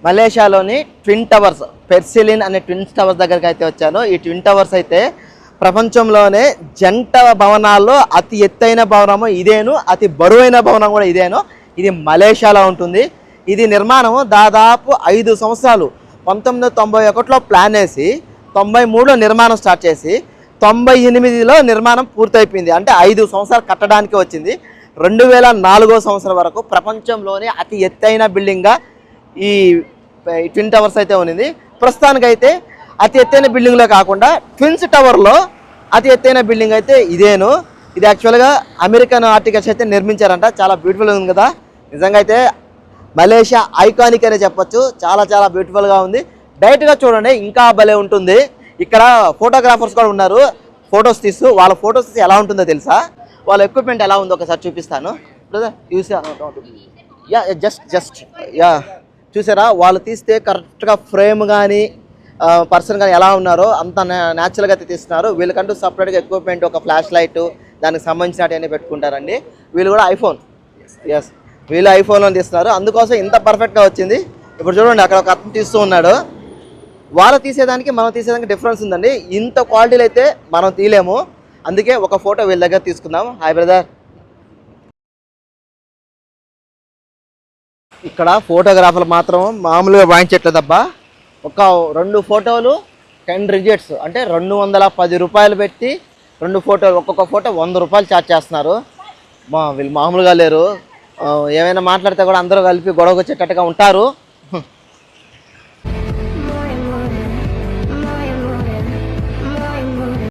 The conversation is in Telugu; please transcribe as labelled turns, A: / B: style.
A: మలేషియాలోని ట్విన్ టవర్స్ పెర్సిలిన్ అనే ట్విన్ టవర్స్ దగ్గరికి అయితే వచ్చాను. ఈ ట్విన్ టవర్స్ అయితే ప్రపంచంలోనే జంట భవనాల్లో అతి ఎత్తైన భవనము ఇదేను, అతి బరువైన భవనం కూడా ఇదేను. ఇది మలేషియాలో ఉంటుంది. ఇది నిర్మాణం దాదాపు 5 సంవత్సరాలు 1991లో ప్లాన్ వేసి 93లో నిర్మాణం స్టార్ట్ చేసి 98లో నిర్మాణం పూర్తయిపోయింది. అంటే 5 సంవత్సరాలు కట్టడానికి వచ్చింది. 2004వ సంవత్సరం వరకు ప్రపంచంలోనే అతి ఎత్తైన బిల్డింగ్గా ఈ ట్విన్ టవర్స్ అయితే ఉన్నింది. ప్రస్తుతానికైతే అతి ఎత్తైన బిల్డింగ్లో కాకుండా ట్విన్స్ టవర్లో అతి ఎత్తైన బిల్డింగ్ అయితే ఇదేను. ఇది యాక్చువల్గా అమెరికన్ ఆర్కిటెక్చర్స్ అయితే నిర్మించారంట. చాలా బ్యూటిఫుల్గా ఉంది కదా. నిజంగా అయితే మలేషియా ఐకానిక్ అనే చెప్పొచ్చు. చాలా చాలా బ్యూటిఫుల్గా ఉంది. డైరెక్ట్గా చూడండి ఇంకా భలే ఉంటుంది. ఇక్కడ ఫోటోగ్రాఫర్స్ కూడా ఉన్నారు. ఫొటోస్ తీస్తూ వాళ్ళ ఫొటోస్ తీసి ఎలా ఉంటుందో తెలుసా, వాళ్ళ ఎక్విప్మెంట్ ఎలా ఉందో ఒకసారి చూపిస్తాను. చూసారా, వాళ్ళు తీస్తే కరెక్ట్గా ఫ్రేమ్ కానీ పర్సన్ కానీ ఎలా ఉన్నారో అంత న్యాచురల్గా అయితే తీస్తున్నారు. వీళ్ళకంటూ సపరేట్గా ఎక్విప్మెంట్, ఒక ఫ్లాష్ లైట్, దానికి సంబంధించినవన్నీ పెట్టుకుంటారండి. వీళ్ళు కూడా వీళ్ళు ఐఫోన్లో తీస్తున్నారు. అందుకోసం ఇంత పర్ఫెక్ట్గా వచ్చింది. ఇప్పుడు చూడండి, అక్కడ ఒక అతను తీస్తూ ఉన్నాడు. వాళ్ళు తీసేదానికి మనం తీసేదానికి డిఫరెన్స్ ఉందండి. ఇంత క్వాలిటీలు అయితే మనం తీయలేము. అందుకే ఒక ఫోటో వీళ్ళ దగ్గర తీసుకుందాం. Hi brother. ఇక్కడ ఫోటోగ్రాఫర్లు మాత్రం మామూలుగా వాయించట్లేదబ్బా. ఒక 2 ఫోటోలు 10 రిజిట్స్ అంటే 210 రూపాయలు పెట్టి 2 ఫోటోలు, ఒక్కొక్క ఫోటో 100 రూపాయలు ఛార్జ్ చేస్తున్నారు. వీళ్ళు మామూలుగా లేరు. ఏమైనా మాట్లాడితే కూడా అందరూ కలిపి గొడవ వచ్చేటట్టుగా ఉంటారు.